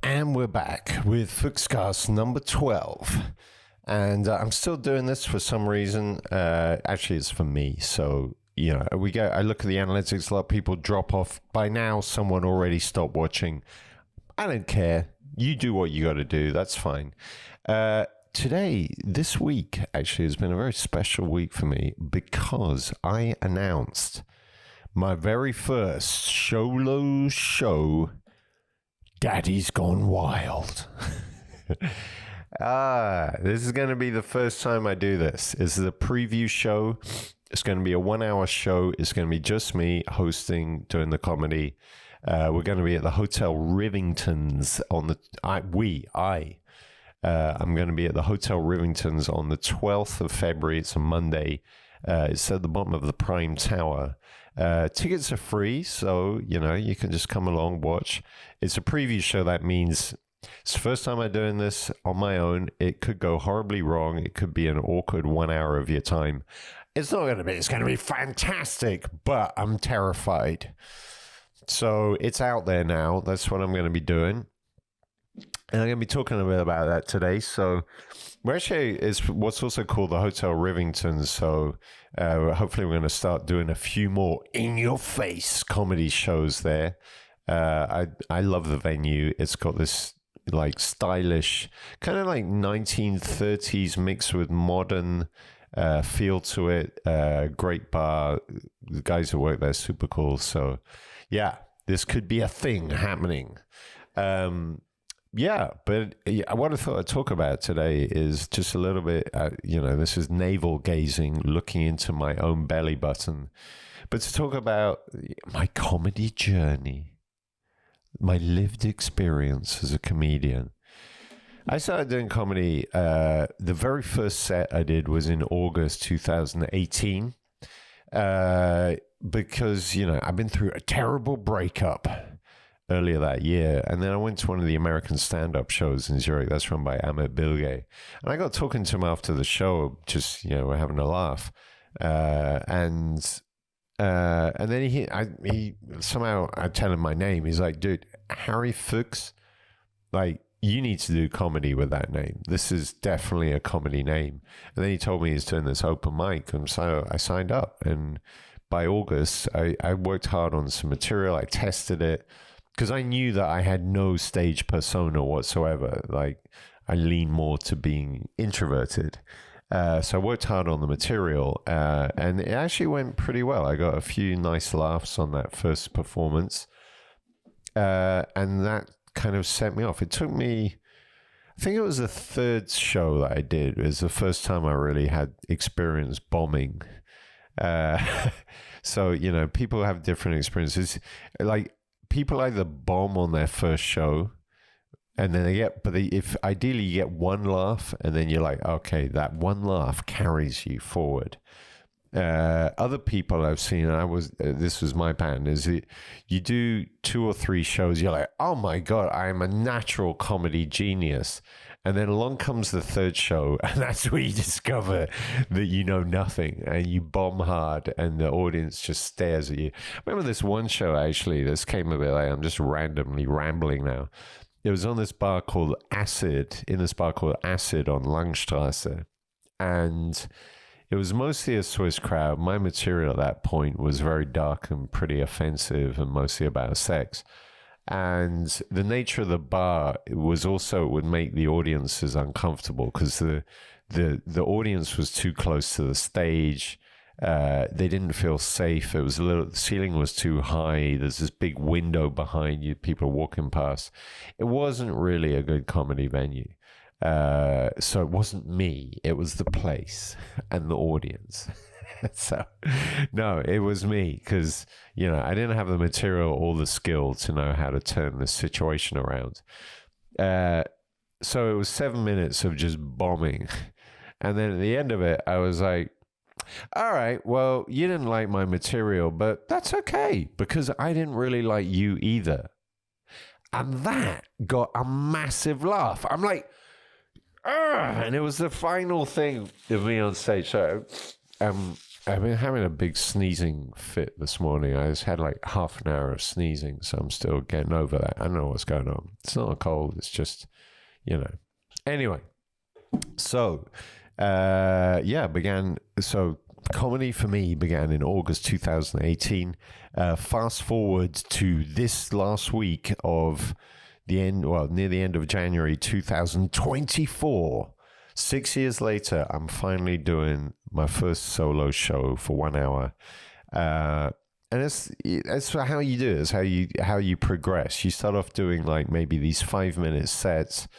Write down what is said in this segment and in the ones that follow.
And we're back with ckscast number 12. And I'm still doing this for some reason. Actually, it's for me. So, I look at the analytics, a lot of people drop off. By now, someone already stopped watching. I don't care. You do what you got to do. That's fine. This week, actually, has been a very special week for me because I announced my very first solo show, Daddy's Gone Wild. This is going to be the first time I do this. This is a preview show. It's going to be a 1 hour show. It's going to be just me hosting, doing the comedy. We're going to be at the Hotel Rivingtons on the, I'm going to be at the Hotel Rivingtons on the 12th of February. It's a Monday. It's at the bottom of the Prime Tower. Tickets are free, so, you can just come along, watch. It's a preview show. That means it's the first time I'm doing this on my own. It could go horribly wrong. It could be an awkward 1 hour of your time. It's not going to be. It's going to be fantastic, but I'm terrified. So it's out there now. That's what I'm going to be doing. And I'm going to be talking a bit about that today. So we're actually is what's also called the Hotel Rivingtons. So hopefully we're going to start doing a few more in-your-face comedy shows there. I love the venue. It's got this like stylish, kind of like 1930s mixed with modern feel to it. Great bar. The guys who work there are super cool. So yeah, this could be a thing happening. Yeah, but what I thought I'd talk about today is just a little bit, this is navel gazing, looking into my own belly button. But to talk about my comedy journey, my lived experience as a comedian. I started doing comedy, the very first set I did was in August 2018. Because, I've been through a terrible breakup earlier that year. And then I went to one of the American standup shows in Zurich. That's run by Amit Bilge. And I got talking to him after the show, just, we're having a laugh. And then he somehow, I tell him my name. He's like, dude, Harry Fuchs, like, you need to do comedy with that name. This is definitely a comedy name. And then he told me he's doing this open mic. And so I signed up. And by August, I worked hard on some material. I tested it because I knew that I had no stage persona whatsoever. Like, I lean more to being introverted. So I worked hard on the material, and it actually went pretty well. I got a few nice laughs on that first performance, and that kind of set me off. It took me, I think it was the third show that I did. It was the first time I really had experience bombing. So, people have different experiences. Like, people either bomb on their first show and then if ideally you get one laugh and then you're like, okay, that one laugh carries you forward. Other people I've seen, this was my pattern, is you do 2 or 3 shows, you're like, oh my God, I am a natural comedy genius. And then along comes the third show, and that's where you discover that you know nothing, and you bomb hard, and the audience just stares at you. I remember this one show, actually, this came a bit like, I'm just randomly rambling now. It was on this bar called Acid, on Langstrasse, and it was mostly a Swiss crowd. My material at that point was very dark and pretty offensive and mostly about sex. And the nature of the bar would make the audiences uncomfortable because the audience was too close to the stage. They didn't feel safe. The ceiling was too high. There's this big window behind you, people walking past. It wasn't really a good comedy venue. So it wasn't me, it was the place and the audience. So, no, it was me because, I didn't have the material or the skill to know how to turn the situation around. So it was 7 minutes of just bombing. And then at the end of it, I was like, all right, well, you didn't like my material, but that's okay because I didn't really like you either. And that got a massive laugh. I'm like, and it was the final thing of me on stage. So I've been having a big sneezing fit this morning. I just had like half an hour of sneezing, so I'm still getting over that. I don't know what's going on. It's not a cold. It's just, you know. Anyway, so So comedy for me began in August 2018. Fast forward to this last week of near the end of January 2024. 6 years later, I'm finally doing my first solo show for 1 hour. And it's how you do it. It's how you progress. You start off doing like maybe these 5-minute sets,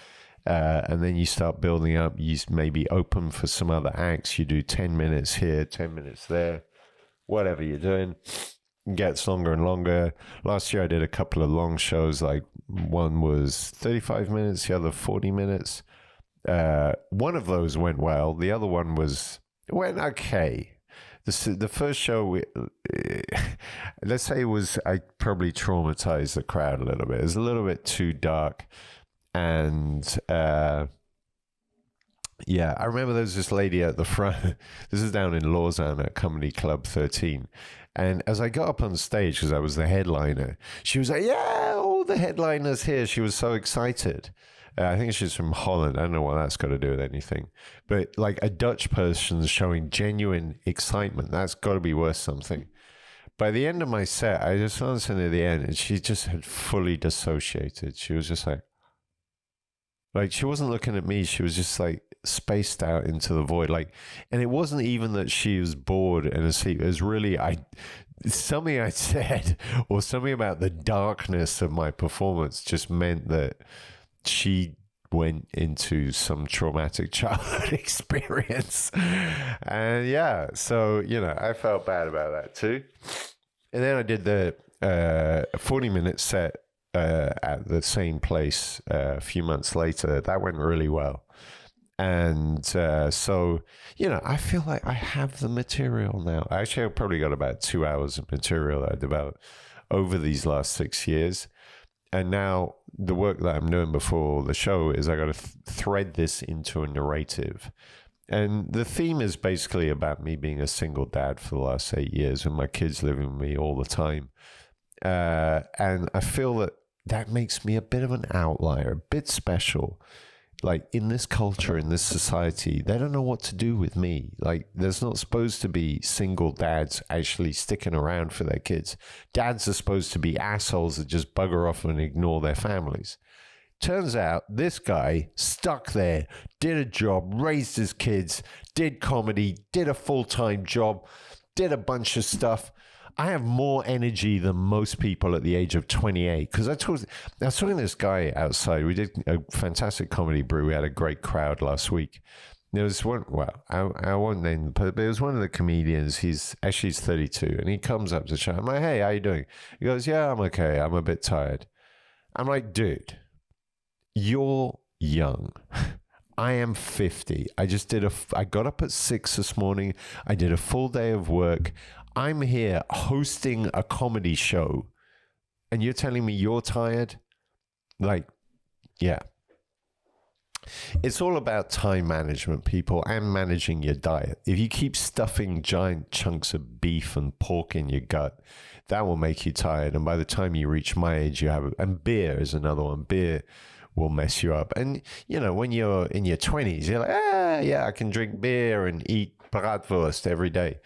and then you start building up. You maybe open for some other acts. You do 10 minutes here, 10 minutes there, whatever you're doing. It gets longer and longer. Last year I did a couple of long shows. Like one was 35 minutes, the other 40 minutes. One of those went well. The other one went okay. The first show, let's say I probably traumatized the crowd a little bit. It was a little bit too dark. And I remember there was this lady at the front. This is down in Lausanne at Comedy Club 13. And as I got up on stage, because I was the headliner, she was like, yeah, all the headliners here. She was so excited. I think she's from Holland. I don't know what that's got to do with anything. But like a Dutch person showing genuine excitement, that's got to be worth something. By the end of my set, I just listened to the end, and she just had fully dissociated. She was just like she wasn't looking at me. She was just like spaced out into the void. And it wasn't even that she was bored and asleep. It was really something I said or something about the darkness of my performance just meant that she went into some traumatic childhood experience. And so, I felt bad about that too. And then I did the 40-minute set at the same place a few months later. That went really well. And so, I feel like I have the material now. Actually, I've probably got about 2 hours of material that I developed over these last 6 years. And now the work that I'm doing before the show is I got to thread this into a narrative. And the theme is basically about me being a single dad for the last 8 years and my kids living with me all the time. And I feel that makes me a bit of an outlier, a bit special. Like in this culture, in this society, they don't know what to do with me. Like there's not supposed to be single dads actually sticking around for their kids. Dads are supposed to be assholes that just bugger off and ignore their families. Turns out this guy stuck there, did a job, raised his kids, did comedy, did a full-time job, did a bunch of stuff. I have more energy than most people at the age of 28. Because I was talking to this guy outside. We did a fantastic comedy brew. We had a great crowd last week. There was one, I won't name, but it was one of the comedians. He's 32, and he comes up to chat. I'm like, hey, how you doing? He goes, yeah, I'm okay. I'm a bit tired. I'm like, dude, you're young. I am 50. I got up at 6 this morning. I did a full day of work. I'm here hosting a comedy show, and you're telling me you're tired? Yeah. It's all about time management, people, and managing your diet. If you keep stuffing giant chunks of beef and pork in your gut, that will make you tired. And by the time you reach my age, and beer is another one. Beer will mess you up. And, when you're in your 20s, you're like, I can drink beer and eat bratwurst every day.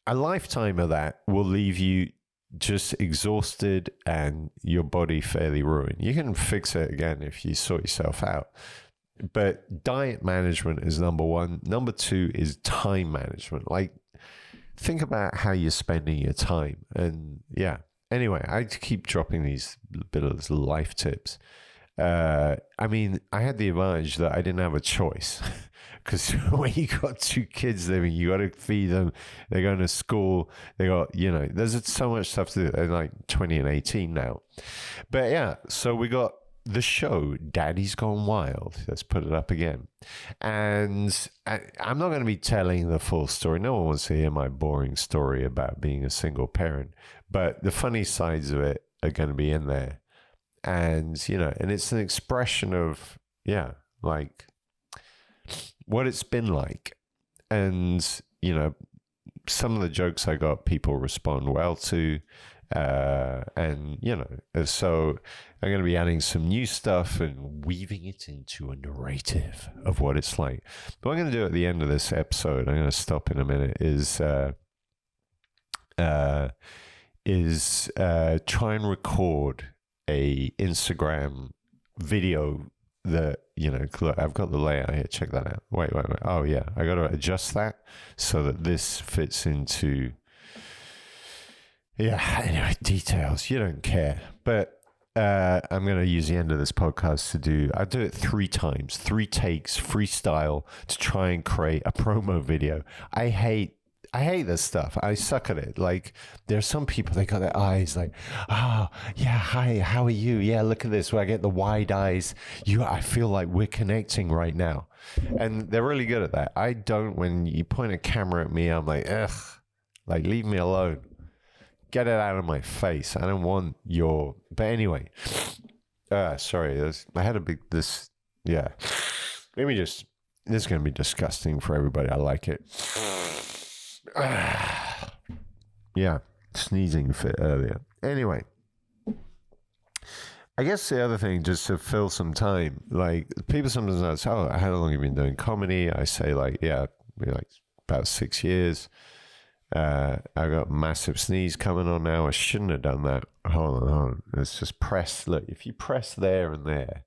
A lifetime of that will leave you just exhausted and your body fairly ruined. You can fix it again if you sort yourself out. But diet management is number one. Number two is time management. Think about how you're spending your time. And anyway, I keep dropping these bit of life tips. I had the advantage that I didn't have a choice. Because when you got 2 kids living, you got to feed them. They're going to school. They got, there's so much stuff to do. They're like 20 and 18 now. But so we got the show, Daddy's Gone Wild. Let's put it up again. And I'm not going to be telling the full story. No one wants to hear my boring story about being a single parent. But the funny sides of it are going to be in there. And, and it's an expression of, what it's been like. And, some of the jokes I got, people respond well to. And, you know, so I'm going to be adding some new stuff and weaving it into a narrative of what it's like. But what I'm going to do at the end of this episode, I'm going to stop in a minute, is try and record a Instagram video that, you know, look, I've got the layout here. Check that out. Wait. Oh, yeah. I got to adjust that so that this fits into... Yeah, anyway, details. You don't care. But I'm going to use the end of this podcast I do it 3 times, 3 takes, freestyle, to try and create a promo video. I hate this stuff. I suck at it. Like, there's some people, they got their eyes like, oh, yeah, hi, how are you? Yeah, look at this. Where I get the wide eyes. I feel like we're connecting right now. And they're really good at that. I don't. When you point a camera at me, I'm like, ugh, like, leave me alone. Get it out of my face. I don't want your... But anyway. Sorry. I had yeah. Let me just... This is going to be disgusting for everybody. I like it. Yeah. Sneezing fit earlier. Anyway. I guess the other thing, just to fill some time, like, people sometimes ask, oh, how long have you been doing comedy? I say, like, yeah, like about 6 years. I got massive sneeze coming on now. I shouldn't have done that. Hold on. Let's just press. Look, if you press there and there,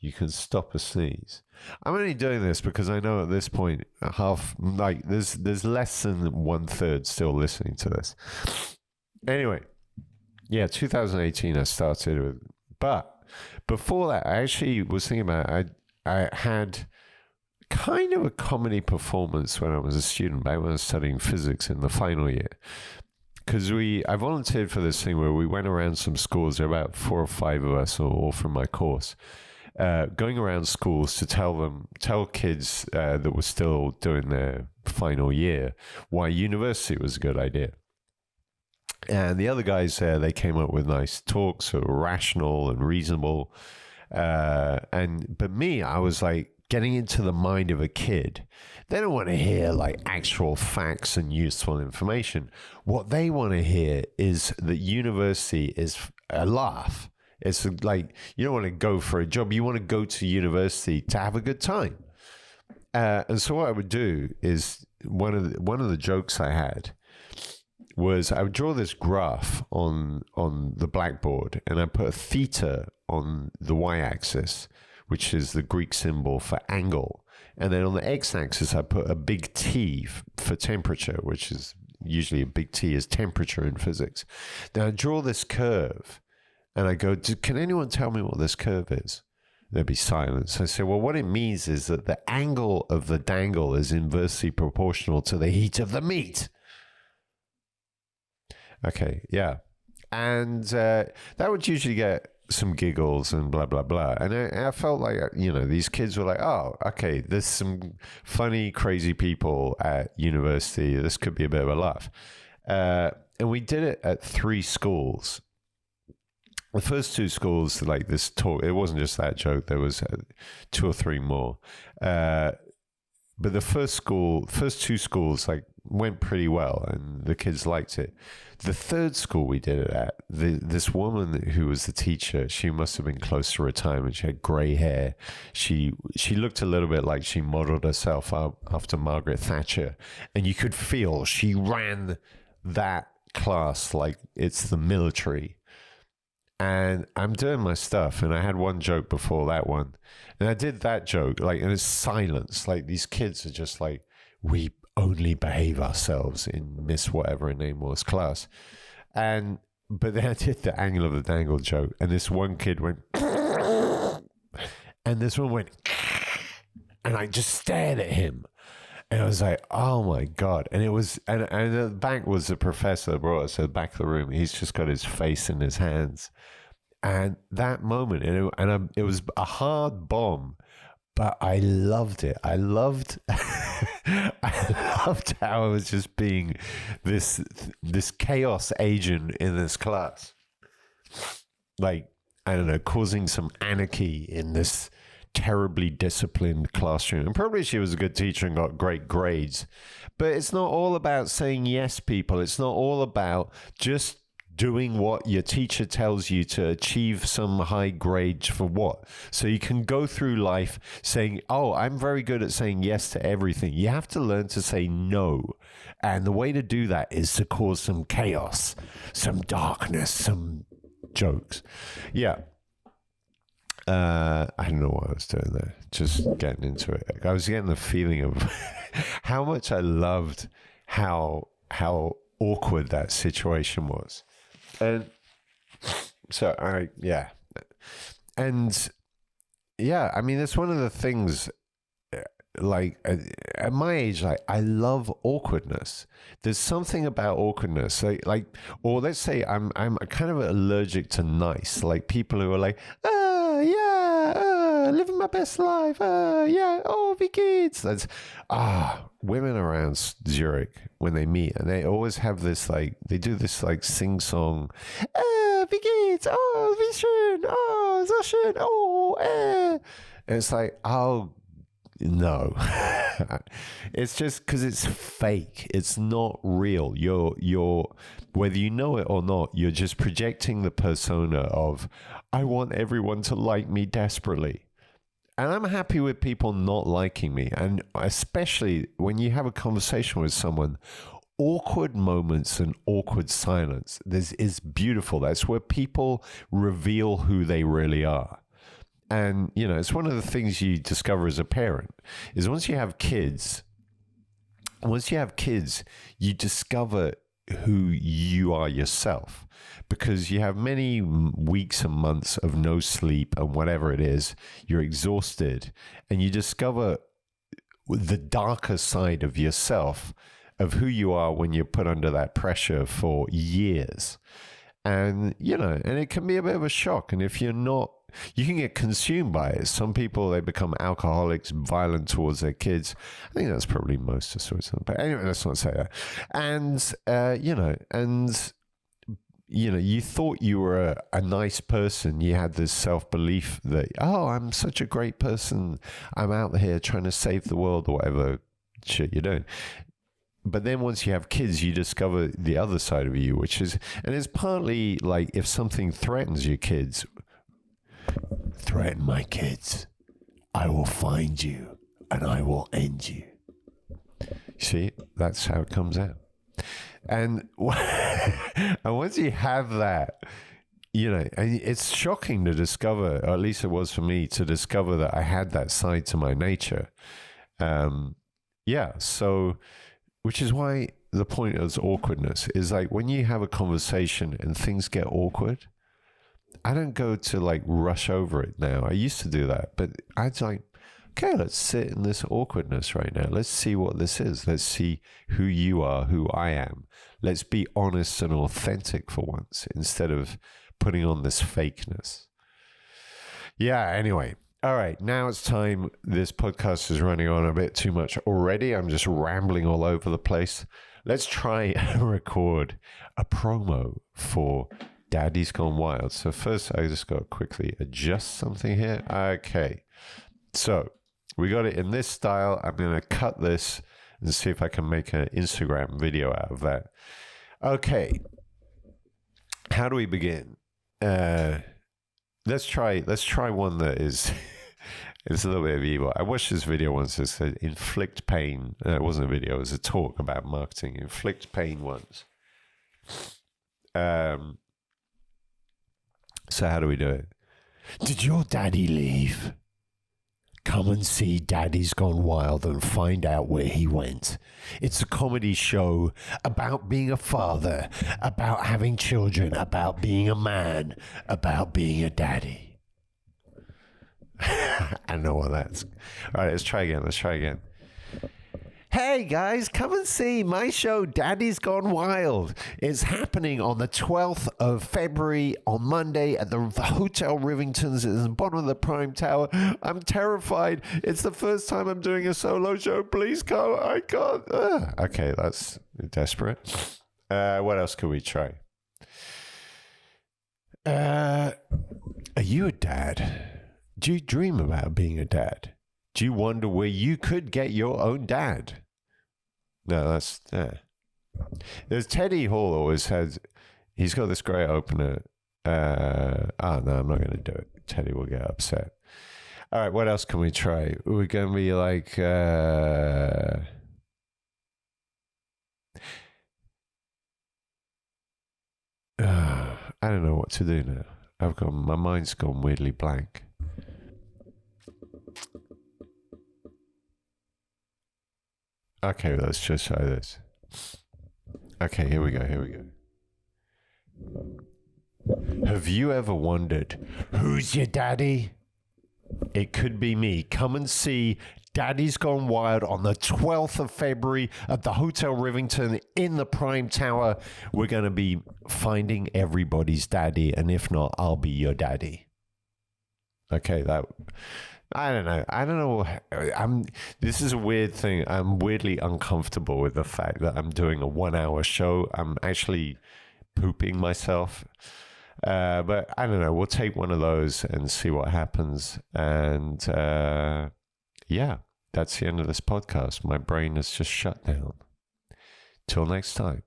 you can stop a sneeze. I'm only doing this because I know at this point, there's less than 1/3 still listening to this. Anyway, yeah, 2018 I started with, but before that, I actually was thinking about I had kind of a comedy performance when I was a student, back when I was studying physics in the final year. Because I volunteered for this thing where we went around some schools. There were about 4 or 5 of us, all from my course, going around schools to tell kids that were still doing their final year why university was a good idea. And the other guys there, they came up with nice talks that were rational and reasonable. But me, I was like, getting into the mind of a kid. They don't want to hear like actual facts and useful information. What they want to hear is that university is a laugh. It's like, you don't want to go for a job. You want to go to university to have a good time. And so what I would do is one of the jokes I had was I would draw this graph on the blackboard, and I put a theta on the y-axis, which is the Greek symbol for angle. And then on the x-axis, I put a big T for temperature, which is usually a big T is temperature in physics. Now I draw this curve, and I go, can anyone tell me what this curve is? There'd be silence. I say, well, what it means is that the angle of the dangle is inversely proportional to the heat of the meat. Okay, yeah. And that would usually get some giggles and blah, blah, blah. And I felt like, you know, these kids were like, oh, okay, there's some funny, crazy people at university. This could be a bit of a laugh. And we did it at 3 schools. The first 2 schools, like this talk, it wasn't just that joke. There was 2 or 3 more. But the first 2 schools, like, went pretty well, and the kids liked it. The 3rd school we did it at, this woman who was the teacher, she must have been close to retirement. She had grey hair. She looked a little bit like she modeled herself after Margaret Thatcher, and you could feel she ran that class like it's the military. And I'm doing my stuff, and I had one joke before that one, and I did that joke, like, and it's silence. Like, these kids are just like, we only behave ourselves in Miss whatever her name was class. But then I did the angle of the dangle joke, and this one kid went, and this one went, and I just stared at him. And I was like, oh my God. And it was, and the back was the professor that brought us to the back of the room. He's just got his face in his hands. And that moment, it was a hard bomb, but I loved it. I loved how I was just being this chaos agent in this class. Like, I don't know, causing some anarchy in this terribly disciplined classroom. And probably she was a good teacher and got great grades. But it's not all about saying yes, people. It's not all about just doing what your teacher tells you to achieve some high grade for what? So you can go through life saying, oh, I'm very good at saying yes to everything. You have to learn to say no. And the way to do that is to cause some chaos, some darkness, some jokes. Yeah. I don't know what I was doing there. Just getting into it. I was getting the feeling of how much I loved how awkward that situation was. And so I mean, it's one of the things, like at my age, like I love awkwardness. There's something about awkwardness, or let's say I'm kind of allergic to nice, like people who are like, living my best life, wie geht's? That's women around Zurich when they meet, and they always have this, like, they do this like sing song, wie geht's? Oh, wie schön, oh, so schön, oh, and it's like, oh no. It's just because it's fake. It's not real. You're whether you know it or not, you're just projecting the persona of, I want everyone to like me desperately. And I'm happy with people not liking me. And especially when you have a conversation with someone, awkward moments and awkward silence is beautiful. That's where people reveal who they really are. And, you know, it's one of the things you discover as a parent is once you have kids, you discover who you are yourself, because you have many weeks and months of no sleep and whatever it is, you're exhausted, and you discover the darker side of yourself, of who you are when you're put under that pressure for years. And, you know, and it can be a bit of a shock. And if you're not, you can get consumed by it. Some people, they become alcoholics, violent towards their kids. I think that's probably most of suicide. But anyway, let's not say that. And, you thought you were a nice person. You had this self-belief that, oh, I'm such a great person. I'm out here trying to save the world or whatever shit you're doing. But then once you have kids, you discover the other side of you, which is, and it's partly like if something threatens your kids, threaten my kids, I will find you and I will end you. See, that's how it comes out. And once you have that, you know, and it's shocking to discover, or at least it was for me, to discover that I had that side to my nature. So, which is why the point of awkwardness is like when you have a conversation and things get awkward, I don't go to like rush over it now. I used to do that, but I'd like, okay, let's sit in this awkwardness right now. Let's see what this is. Let's see who you are, who I am. Let's be honest and authentic for once instead of putting on this fakeness. Yeah, anyway. All right, now it's time. This podcast is running on a bit too much already. I'm just rambling all over the place. Let's try and record a promo for Daddy's Gone Wild. So first, I just got to quickly adjust something here. Okay, so we got it in this style. I'm going to cut this and see if I can make an Instagram video out of that. Okay, how do we begin? Let's try one that is it's a little bit of evil. I watched this video once that said inflict pain. It wasn't a video, it was a talk about marketing. Inflict pain once. So how do we do it? Did your daddy leave? Come and see Daddy's Gone Wild and find out where he went. It's a comedy show about being a father, about having children, about being a man, about being a daddy. I know what that's. All right, let's try again. Hey guys, come and see my show, Daddy's Gone Wild. It's happening on the 12th of February on Monday at the Hotel Rivingtons in the bottom of the Prime Tower. I'm terrified. It's the first time I'm doing a solo show. Please come. I can't. Okay, that's desperate. What else could we try? Are you a dad? Do you dream about being a dad? Do you wonder where you could get your own dad? No, that's... There's Teddy Hall always has... He's got this great opener. No, I'm not going to do it. Teddy will get upset. All right, what else can we try? We're going to be like... I don't know what to do now. My mind's gone weirdly blank. Okay, let's just try this. Okay, here we go. Have you ever wondered, who's your daddy? It could be me. Come and see Daddy's Gone Wild on the 12th of February at the Hotel Rivington in the Prime Tower. We're going to be finding everybody's daddy, and if not, I'll be your daddy. Okay, I don't know. This is a weird thing. I'm weirdly uncomfortable with the fact that I'm doing a 1 hour show. I'm actually pooping myself. But I don't know. We'll take one of those and see what happens. And yeah, that's the end of this podcast. My brain has just shut down. Till next time.